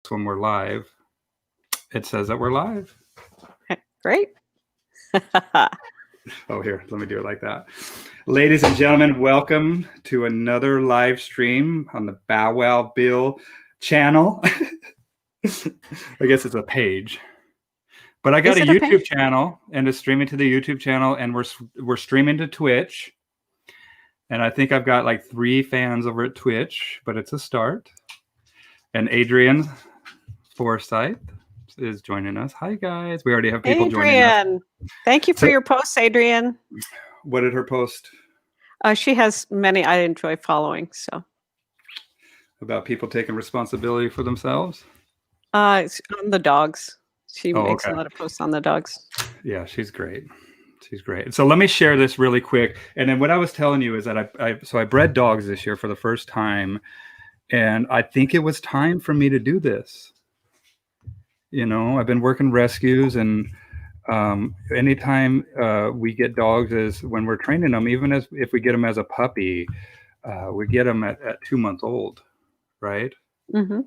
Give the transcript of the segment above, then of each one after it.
when we're live. It says that we're live. Great. Oh, here, let me do it like that. Ladies and gentlemen, welcome to another live stream on the Bow Wow Bill channel. I guess it's a page. But I got a YouTube channel, and it's streaming to the YouTube channel, and we're streaming to Twitch. And I think I've got like 3 fans over at Twitch, but it's a start. And Adrian Forsyth is joining us. Hi, guys. We already have people joining us. Thank you for your posts, Adrian. What did her post? She has many I enjoy following. So about people taking responsibility for themselves? It's on the dogs. She makes a lot of posts on the dogs. Yeah, she's great. She's great. So let me share this really quick. And then what I was telling you is that I bred dogs this year for the first time. And I think it was time for me to do this. You know, I've been working rescues, and anytime we get dogs is when we're training them, even if we get them as a puppy, we get them at 2 months old, right? Mm-hmm.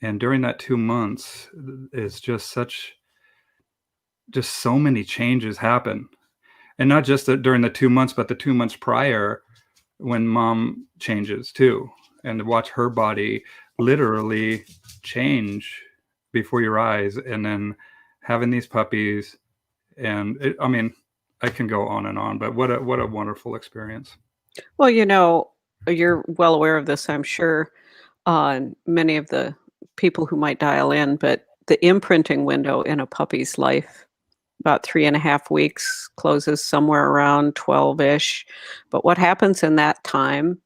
And during that 2 months, it's just so many changes happen. And not just during the 2 months, but the 2 months prior when mom changes too. And to watch her body literally change before your eyes, and then having these puppies. And I can go on and on, but what a wonderful experience. Well, you know, you're well aware of this, I'm sure, on many of the people who might dial in, but the imprinting window in a puppy's life, about 3.5 weeks, closes somewhere around 12-ish. But what happens in that time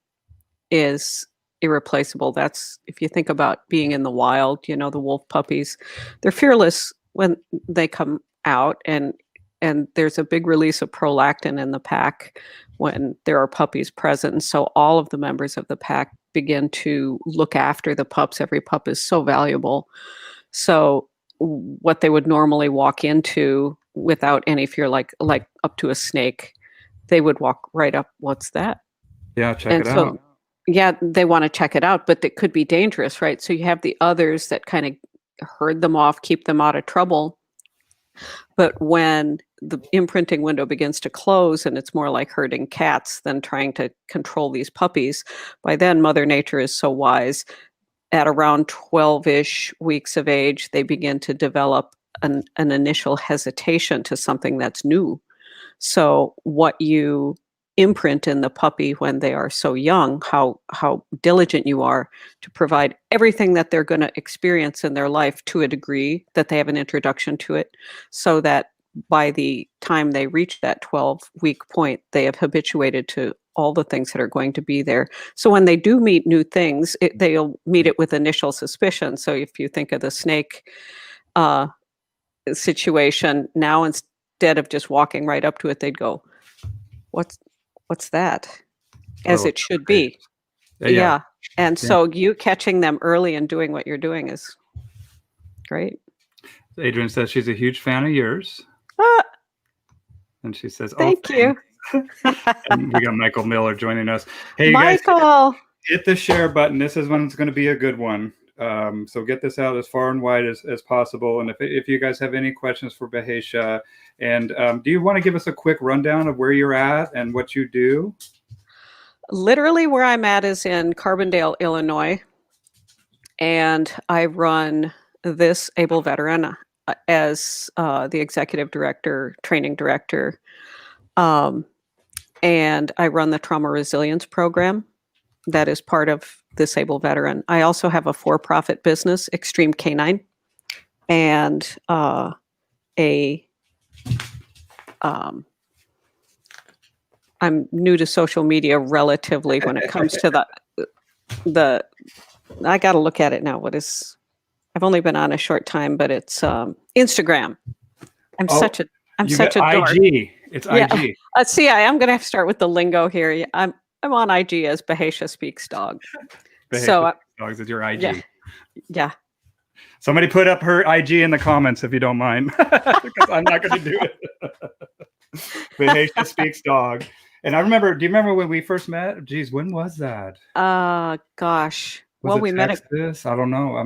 is irreplaceable. That's, if you think about being in the wild, you know, the wolf puppies, they're fearless when they come out, and there's a big release of prolactin in the pack when there are puppies present. And so all of the members of the pack begin to look after the pups. Every pup is so valuable. So what they would normally walk into without any fear, like up to a snake, they would walk right up. What's that? Yeah, check it out. Yeah, they want to check it out, but it could be dangerous, right? So you have the others that kind of herd them off, keep them out of trouble. But when the imprinting window begins to close, and it's more like herding cats than trying to control these puppies, by then Mother Nature is so wise. At around 12-ish weeks of age, they begin to develop an initial hesitation to something that's new. So what you imprint in the puppy when they are so young, how diligent you are to provide everything that they're going to experience in their life to a degree that they have an introduction to it, so that by the time they reach that 12-week point, they have habituated to all the things that are going to be there. So when they do meet new things, they'll meet it with initial suspicion. So if you think of the snake situation, now instead of just walking right up to it, they'd go, what's that? As it should be. Yeah. And so you catching them early and doing what you're doing is great. Adrian says she's a huge fan of yours. And she says, thank you. And we got Michael Miller joining us. Hey, Michael, guys, hit the share button. This is when it's going to be a good one. So get this out as far and wide as possible. And if you guys have any questions for Behesha, and do you want to give us a quick rundown of where you're at and what you do? Literally where I'm at is in Carbondale, Illinois. And I run this Able Veteran as the executive director, training director. And I run the trauma resilience program that is part of this Able Veteran. I also have a for-profit business, Extreme Canine, and I'm new to social media relatively when it comes to the I got to look at it now. I've only been on a short time, but it's Instagram. I'm such a dork. IG. It's IG. See, I'm going to have to start with the lingo here. I'm on IG as Behesha Speaks Dog. Behesha Dogs is your IG. Yeah. Somebody put up her IG in the comments if you don't mind, because I'm not going to do it. Behesha Speaks Dog. And do you remember when we first met? Geez, when was that? Gosh. Was it we Texas? Met I don't know.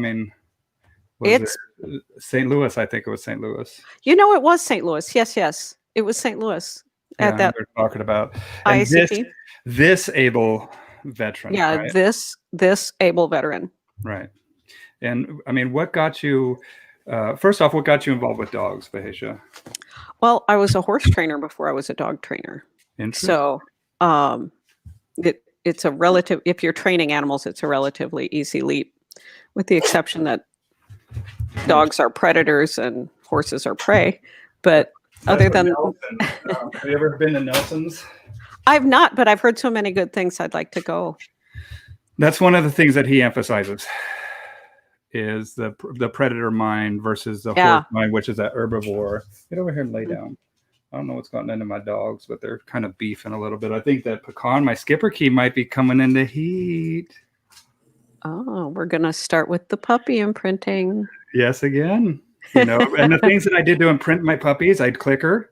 Was it It's, St. Louis? I think it was St. Louis. it was St. Louis. Yes. It was St. Louis Yeah, at that we are talking about. And ICP. this able veteran, Yeah, right? this able veteran. Right. And I mean, what got you, first off, what got you involved with dogs, Behesha? Well, I was a horse trainer before I was a dog trainer. Interesting. So um, it's a relative, if you're training animals, it's a relatively easy leap, with the exception that dogs are predators and horses are prey. But other That's what than, Nelson, have you ever been to Nelson's? I've not, but I've heard so many good things. I'd like to go. That's one of the things that he emphasizes is the predator mind versus the horse mind, which is that herbivore. Get over here and lay down. I don't know what's gotten into my dogs, but they're kind of beefing a little bit. I think that Pecan, my skipper key, might be coming into heat. Oh, we're going to start with the puppy imprinting. Yes, again. And the things that I did to imprint my puppies, I'd click her.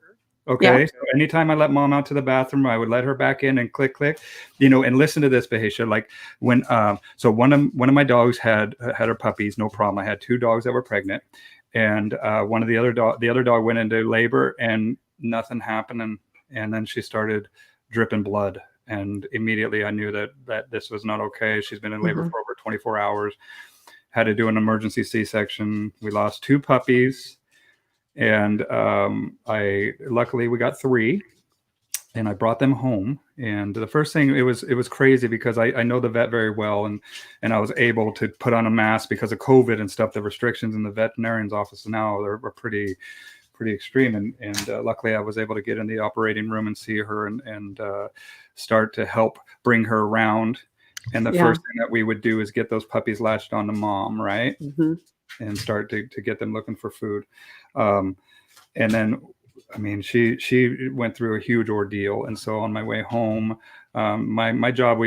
Okay. Yeah. So anytime I let mom out to the bathroom, I would let her back in and click. And listen to this, Behesha. Like when so one of my dogs had her puppies, no problem. I had 2 dogs that were pregnant, and the other dog went into labor and nothing happened, and then she started dripping blood. And immediately I knew that this was not okay. She's been in labor for over 24 hours. Had to do an emergency C-section. We lost 2 puppies. And luckily we got 3, and I brought them home. And the first thing, it was crazy because I know the vet very well, and I was able to put on a mask because of COVID and stuff. The restrictions in the veterinarian's office now are pretty extreme. And luckily I was able to get in the operating room and see her and start to help bring her around. And the first thing that we would do is get those puppies latched onto mom, right? And start to get them looking for food. And then, I mean, she went through a huge ordeal. And so on my way home, my job,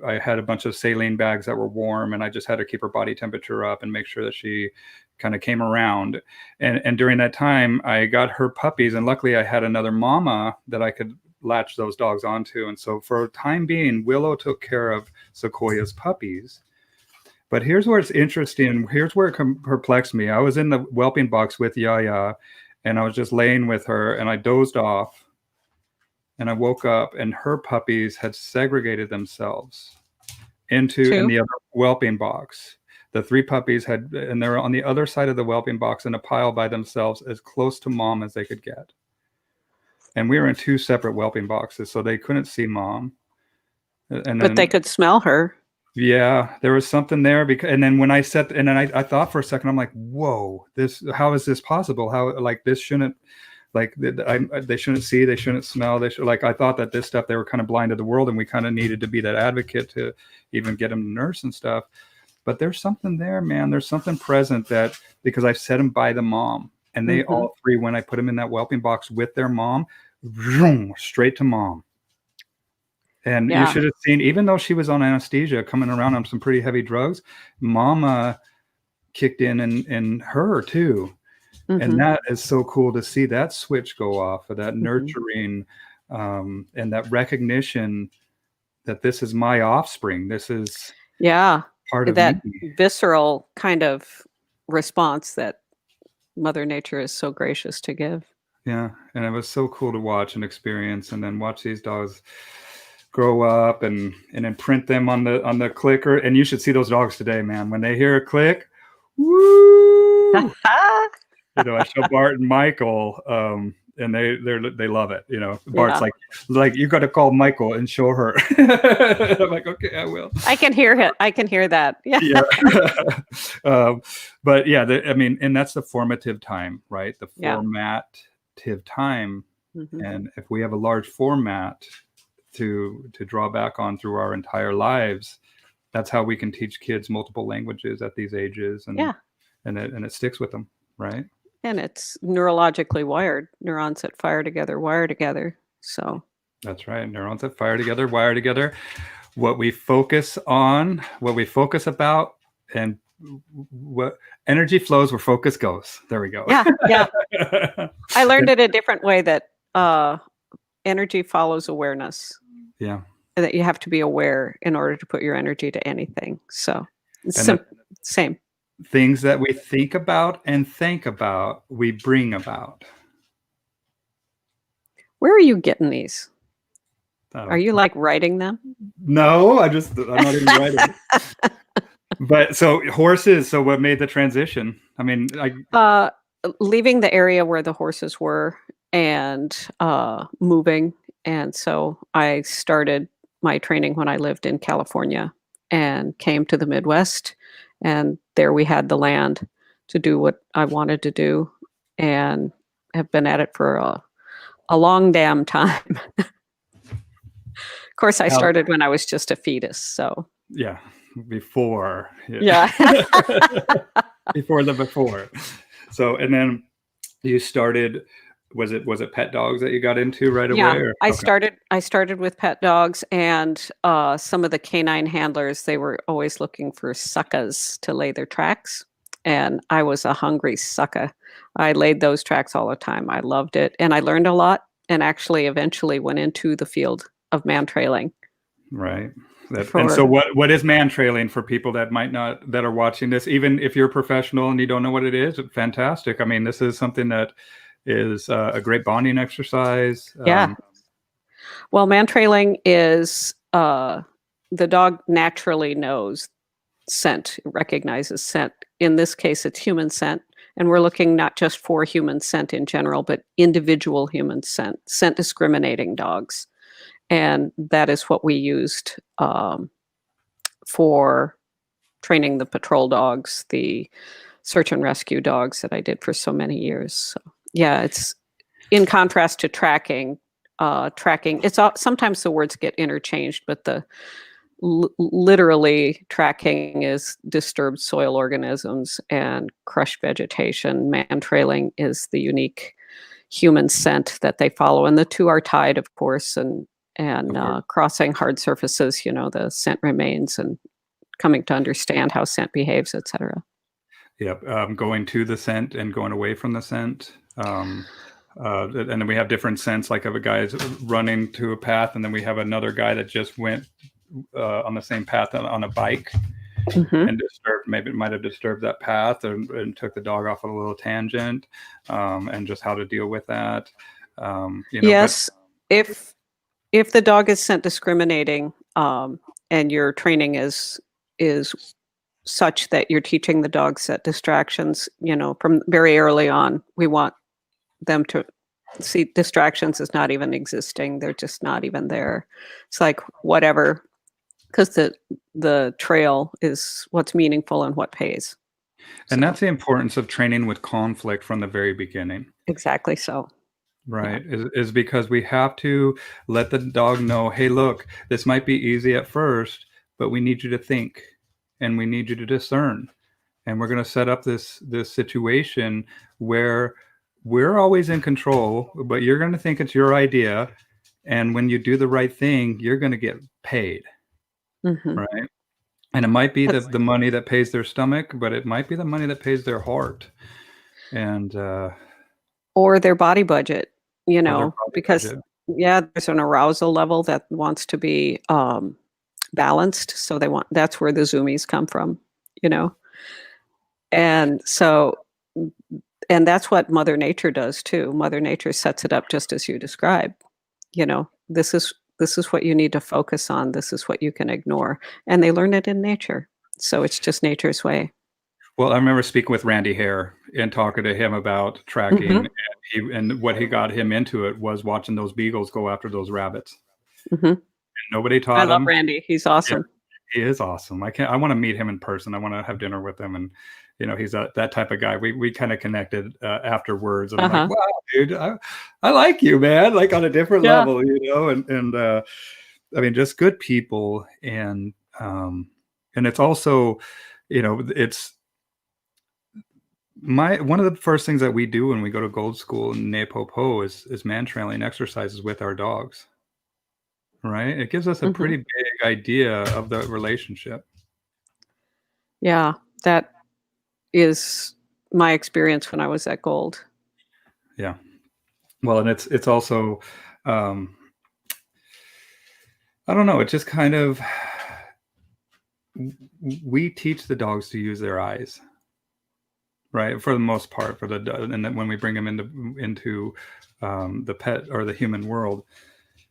I had a bunch of saline bags that were warm, and I just had to keep her body temperature up and make sure that she kind of came around. And during that time, I got her puppies, and luckily I had another mama that I could latch those dogs onto. And so for a time being, Willow took care of Sequoia's puppies. But here's where it's interesting. Here's where it perplexed me. I was in the whelping box with Yaya, and I was just laying with her, and I dozed off. And I woke up, and her puppies had segregated themselves in the other whelping box. The 3 puppies and they were on the other side of the whelping box in a pile by themselves, as close to mom as they could get. And we were in 2 separate whelping boxes, so they couldn't see mom. But they could smell her. Yeah, there was something there and then when I said, and then I thought for a second, I'm like, whoa, how is this possible? How, like, this shouldn't, like, they shouldn't see, they shouldn't smell. I thought that this stuff, they were kind of blind to the world, and we kind of needed to be that advocate to even get them to nurse and stuff. But there's something there, man. There's something present that, because I've set them by the mom, and they all 3, when I put them in that whelping box with their mom, straight to mom. And you should have seen, even though she was on anesthesia, coming around on some pretty heavy drugs, mama kicked in her too. And that is so cool to see that switch go off, of that nurturing and that recognition that this is my offspring. This is part of that me. Visceral kind of response that Mother Nature is so gracious to give. Yeah. And it was so cool to watch and experience, and then watch these dogs grow up and imprint them on the clicker. And you should see those dogs today, man. When they hear a click, woo! I show Bart and Michael, and they love it. Bart's like, you got to call Michael and show her. I'm like, okay, I will. I can hear it. I can hear that. Yeah. But yeah, and that's the formative time, right? The formative time. And if we have a large format to draw back on through our entire lives, that's how we can teach kids multiple languages at these ages, and it sticks with them, right? And it's neurologically wired. Neurons that fire together wire together. So that's right. Neurons that fire together wire together. What we focus on, what we focus about, and what energy flows where focus goes. There we go. Yeah. I learned it a different way, that energy follows awareness. Yeah. That you have to be aware in order to put your energy to anything. So same. things that we think about and think about, we bring about. Where are you getting these? Uh, Are you like writing them? no, I'm not even writing. But so horses. So what made the transition? I mean, Leaving the area where the horses were and moving. And so I started my training when I lived in California and came to the Midwest. And there we had the land to do what I wanted to do and have been at it for a long damn time. Of course, I started when I was just a fetus. So, yeah, before. yeah. before. So, and then you started, was it pet dogs that you got into right away? Yeah, I started with pet dogs, and some of the canine handlers, they were always looking for suckers to lay their tracks, and I was a hungry sucker. I laid those tracks all the time. I loved it, and I learned a lot, and actually eventually went into the field of man trailing. Right. And so what is man trailing for people that might not, that are watching this, even if you're a professional and you don't know what it is? Fantastic. I mean, this is something that is a great bonding exercise. Yeah. Well, man trailing is the dog naturally knows scent, recognizes scent. In this case, it's human scent. And we're looking not just for human scent in general, but individual human scent discriminating dogs. And that is what we used for training the patrol dogs, the search and rescue dogs that I did for so many years. So, yeah, it's in contrast to tracking. Tracking, sometimes the words get interchanged, but the literally tracking is disturbed soil organisms and crushed vegetation. Man trailing is the unique human scent that they follow, and the two are tied, of course, and crossing hard surfaces, the scent remains, and coming to understand how scent behaves, etc. Yep. Going to the scent and going away from the scent. And then we have different scents, like if a guy is running to a path, and then we have another guy that just went on the same path on a bike, and maybe it might have disturbed that path, and took the dog off on a little tangent, and just how to deal with that. Yes, if the dog is scent discriminating, and your training is such that you're teaching the dog set distractions, from very early on, we want them to see distractions as not even existing. They're just not even there. It's like whatever, because the trail is what's meaningful and what pays. And that's the importance of training with conflict from the very beginning. Exactly so. Right. Yeah. Is because we have to let the dog know, hey, look, this might be easy at first, but we need you to think, and we need you to discern. And we're going to set up this situation where we're always in control, but you're going to think it's your idea. And when you do the right thing, you're going to get paid. Right. And it might be the money that pays their stomach, but it might be the money that pays their heart. And or their body budget, because there's an arousal level that wants to be balanced. So that's where the zoomies come from, and so, and that's what Mother Nature does too. Mother Nature sets it up just as you described. This is what you need to focus on. This is what you can ignore, and they learn it in nature. So it's just nature's way. Well, I remember speaking with Randy Hare and talking to him about tracking, and what he got him into it was watching those beagles go after those rabbits. And nobody taught him. I love Randy. He's awesome. Yeah, he is awesome. I want to meet him in person. I want to have dinner with him, and he's that type of guy. We kind of connected afterwards. And I'm like, wow, dude, I like you, man. Like on a different level, and I mean, just good people, and it's also, it's one of the first things that we do when we go to Gold School in Napopo is man trailing exercises with our dogs. Right? It gives us a pretty big idea of the relationship. Yeah, that is my experience when I was at Gold. Yeah. Well, and it's also, I don't know, it just kind of, we teach the dogs to use their eyes. right? For the most part, and then when we bring them into the pet or the human world.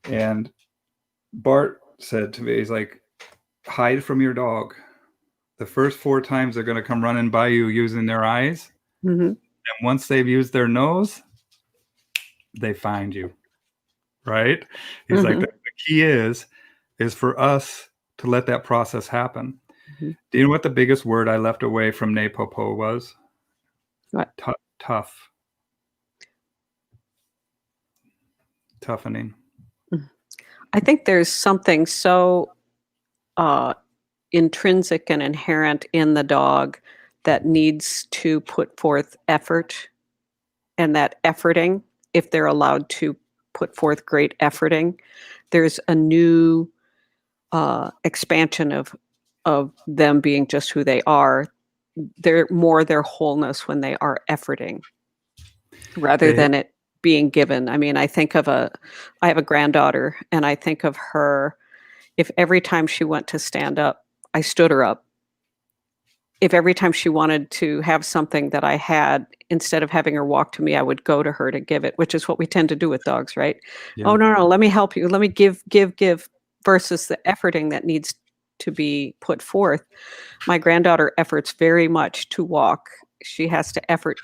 And Bart said to me, he's like, hide from your dog. The first 4 times they're going to come running by you using their eyes. Mm-hmm. And once they've used their nose, they find you, right? He's like, the key is for us to let that process happen. Mm-hmm. Do you know what the biggest word I left away from Ne Popo was? What? Tough. Toughening. I think there's something so intrinsic and inherent in the dog that needs to put forth effort, and that efforting, if they're allowed to put forth great efforting, there's a new expansion of them being just who they are. They're more their wholeness when they are efforting rather than it being given. I mean, I have a granddaughter, and I think of her, if every time she went to stand up, I stood her up. If every time she wanted to have something that I had, instead of having her walk to me, I would go to her to give it, which is what we tend to do with dogs, right? Yeah. Oh, no, let me help you. Let me give, versus the efforting that needs to be put forth. My granddaughter efforts very much to walk. She has to effort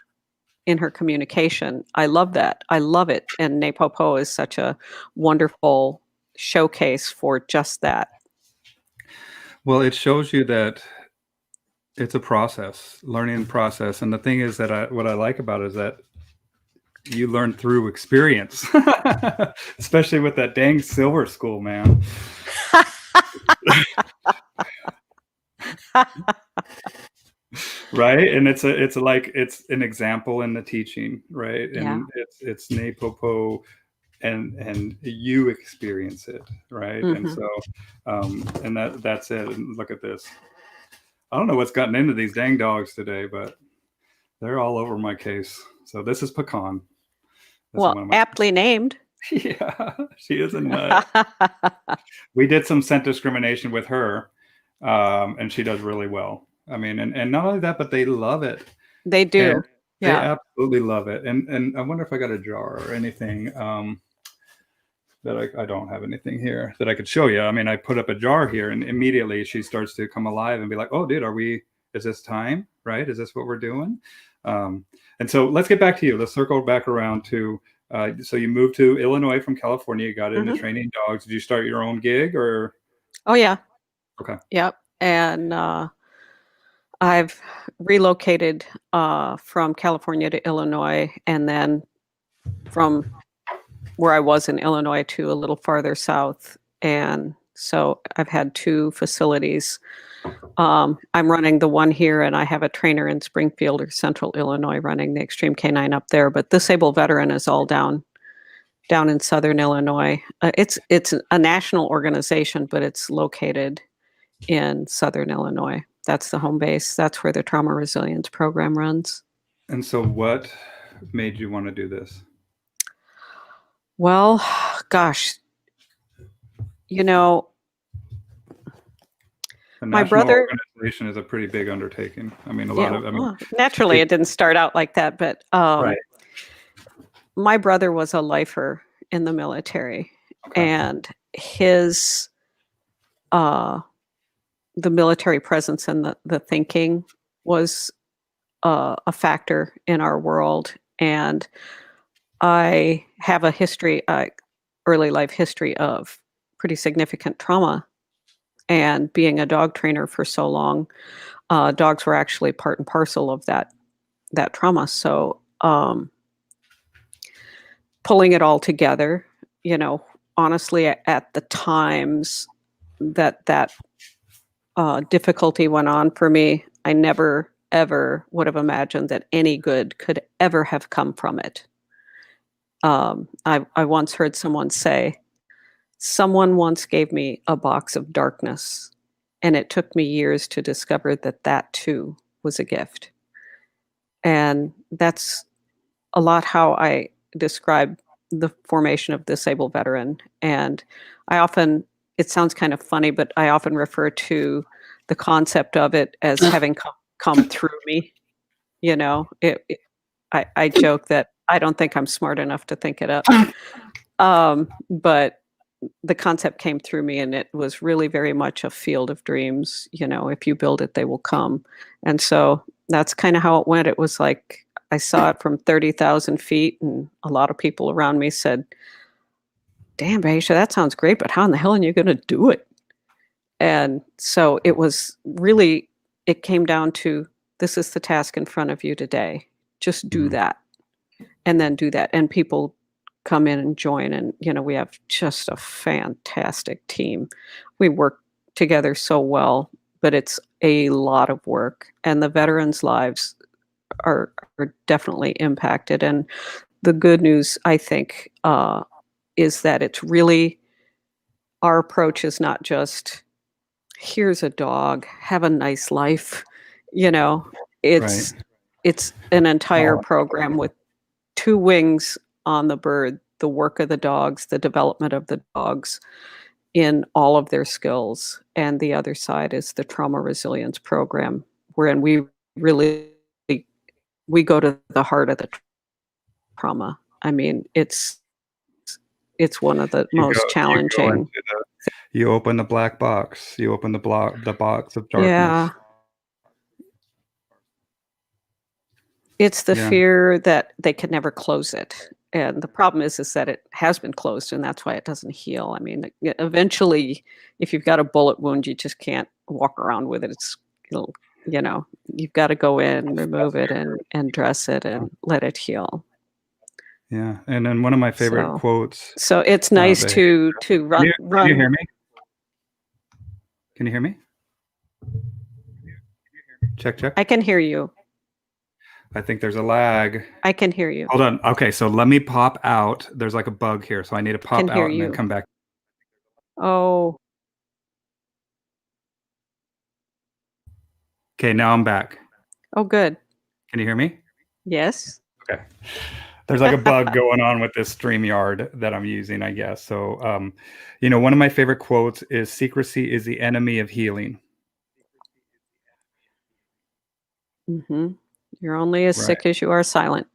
in her communication. I love that. I love it. And Ne Popo is such a wonderful showcase for just that. Well, it shows you that it's a process, learning process. And the thing is that what I like about it is that you learn through experience, especially with that dang silver school, man. Right. And it's an example in the teaching, right? And it's Ne Popo, and you experience it, right? And so and that's it. And look at this. I don't know what's gotten into these dang dogs today, but they're all over my case. So this is Pecan. Well, aptly named. Yeah, she is a nut. We did some scent discrimination with her, and she does really well. I mean, and not only that, but they love it. They do. They absolutely love it. And I wonder if I got a jar or anything. That I don't have anything here that I could show you. I mean, I put up a jar here, and immediately she starts to come alive and be like, "Oh, dude, is this time? Right? Is this what we're doing?" And so let's get back to you. Let's circle back around to. So you moved to Illinois from California. You got into training dogs. Did you start your own gig or? Oh yeah. Okay. Yep. And I've relocated from California to Illinois, and then from where I was in Illinois to a little farther south. And so I've had 2 facilities. I'm running the one here, and I have a trainer in Springfield or Central Illinois running the Extreme Canine up there. But Disabled Veteran is all down in Southern Illinois. It's a national organization, but it's located in Southern Illinois. That's the home base. That's where the Trauma Resilience Program runs. And so what made you want to do this? Well, gosh, my brother organization is a pretty big undertaking. I mean, naturally it didn't start out like that, but right. My brother was a lifer in the military, and his the military presence and the thinking was a factor in our world. And I have a history, early life history of pretty significant trauma. And being a dog trainer for so long, dogs were actually part and parcel of that trauma. So pulling it all together, honestly, at the times that difficulty went on for me, I never, ever would have imagined that any good could ever have come from it. I once heard someone say, someone once gave me a box of darkness, and it took me years to discover that too was a gift. And that's a lot how I describe the formation of Disabled Veteran. And it sounds kind of funny, but I often refer to the concept of it as having come through me. You know, I joke that I don't think I'm smart enough to think it up. But the concept came through me, and it was really very much a field of dreams. You know, if you build it, they will come. And so that's kind of how it went. It was like I saw it from 30,000 feet, and a lot of people around me said, "Damn, Behesha, that sounds great, but how in the hell are you going to do it?" And so it was really, it came down to, this is the task in front of you today. Just do that, and then do that. And people come in and join. And, you know, we have just a fantastic team. We work together so well, but it's a lot of work. And the veterans' lives are definitely impacted. And the good news, I think, is that it's really, our approach is not just, here's a dog, have a nice life. You know, it's Right. it's an entire Oh, program with two wings on the bird, the work of the dogs, the development of the dogs in all of their skills. And the other side is the trauma resilience program, wherein we really, we go to the heart of the trauma. I mean, it's one of the you go most you go challenging. into you open the black box. You open the box of darkness. Yeah. It's the Yeah. fear that they could never close it, and the problem is that it has been closed, and that's why it doesn't heal. I mean, eventually, if you've got a bullet wound, you just can't walk around with it. It'll, you know, you've gotta go in, remove it, and dress it, and let it heal. Yeah. And then one of my favorite So quotes, so it's nice Behesha, to can run you run. hear me? Can you hear me? Check, check. I can hear you. I think there's a lag. I can hear you. Hold on. Okay, so let me pop out. There's like a bug here, so I need to Can pop hear out and then you. come back. Oh, Okay, now I'm back. oh, good. Can you hear me? Yes. Okay. There's like a bug going on with this StreamYard that I'm using, I guess. So, you know, one of my favorite quotes is secrecy is the enemy of healing. Mhm. You're only as Right. sick as you are silent.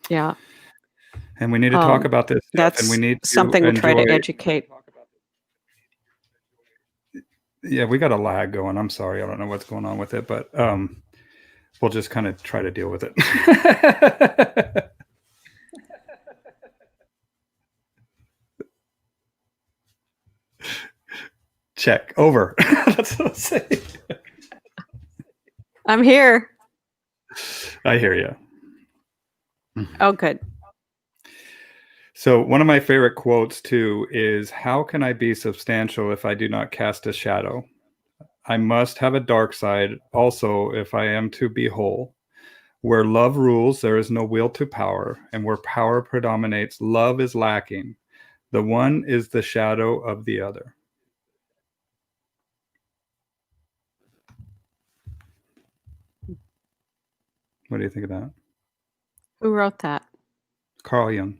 Yeah. And we need to talk about this stuff and we That's need to something we try enjoy. to educate. Yeah, we got a lag going. I'm sorry. I don't know what's going on with it, but we'll just kind of try to deal with it. Check. Over. That's what I'm saying. I'm here. I hear you. Oh, good. So one of my favorite quotes too is, "How can I be substantial if I do not cast a shadow? I must have a dark side also if I am to be whole. Where love rules, there is no will to power, and where power predominates, love is lacking. The one is the shadow of the other." What do you think of that? Who wrote that? Carl Jung.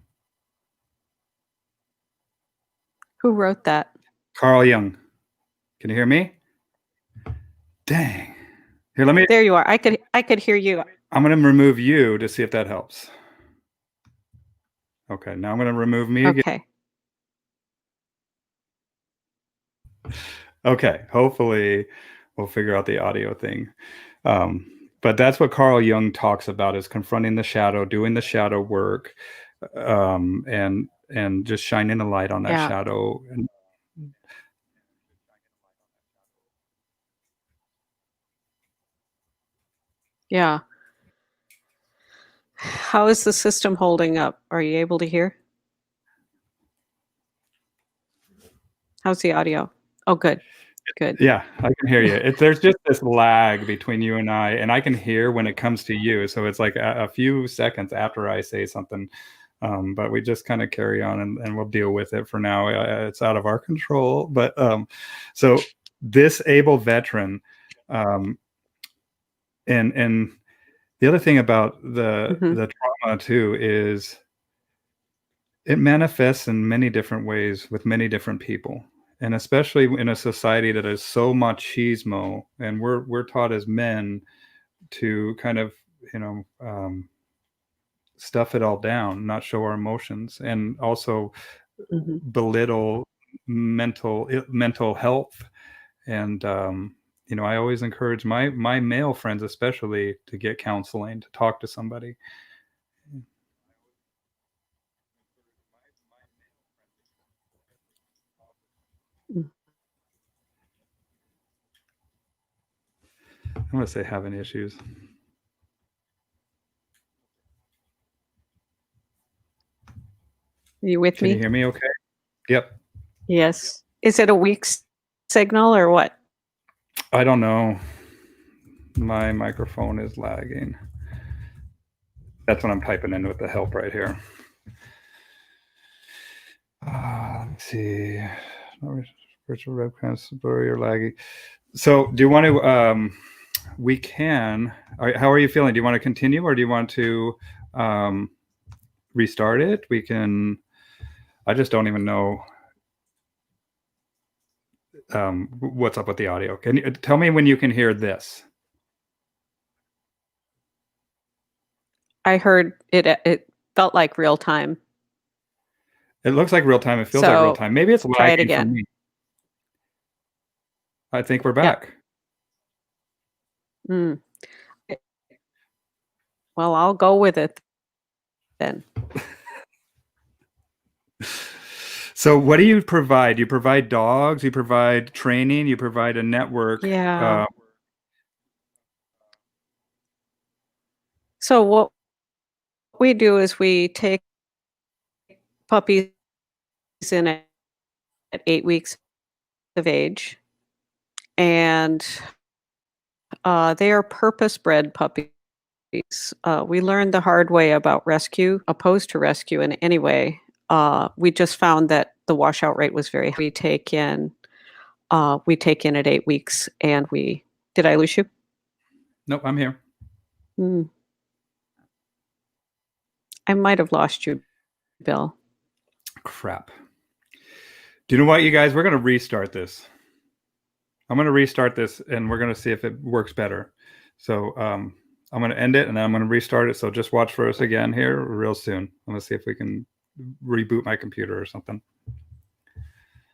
Who wrote that? Carl Jung. Can you hear me? Dang. Here, let me. There you are. I could hear you. I'm going to remove you to see if that helps. Okay, now I'm going to remove me again. Okay. Okay, hopefully we'll figure out the audio thing. But that's what Carl Jung talks about, is confronting the shadow, doing the shadow work, and just shining a light on that Yeah. shadow. And Yeah. How is the system holding up? Are you able to hear? How's the audio? Oh, good. Good. yeah, I can hear you. There's just this lag between you and I can hear when it comes to you. So it's like a few seconds after I say something. But we just kind of carry on and we'll deal with it for now. It's out of our control. But so this able veteran, and the other thing about Mhm. the trauma too is it manifests in many different ways with many different people. And especially in a society that is so machismo, and we're taught as men to kind of, stuff it all down, not show our emotions, and also belittle mental health. And I always encourage my male friends especially to get counseling, to talk to somebody. I'm going to say having issues. Are you with Can me? you hear me okay? Yep. Yes. Is it a weak signal or what? I don't know. My microphone is lagging. That's what I'm typing in with the help right here. Let's see. Virtual webcams blurry or laggy. So do you want to, we can, how are you feeling? Do you want to continue, or do you want to restart it? We can, I just don't even know what's up with the audio. Can you tell me when you can hear this? I heard it felt like real time. It looks like real time. It feels like real time. Maybe it's try it lagging again. for me. I think we're back. Well, I'll go with it then. So what do you provide? You provide dogs, you provide training, you provide a network. Yeah. So what we do is we take puppies in at 8 weeks of age, and they are purpose-bred puppies. We learned the hard way about rescue, opposed to rescue in any way. We just found that the washout rate was very high. We take in at 8 weeks, and did I lose you? Nope, I'm here. I might have lost you, Bill. Crap. Do you know what, you guys? We're going to restart this. I'm going to restart this, and we're going to see if it works better. So I'm going to end it, and then I'm going to restart it. So just watch for us again here real soon. I'm going to see if we can reboot my computer or something.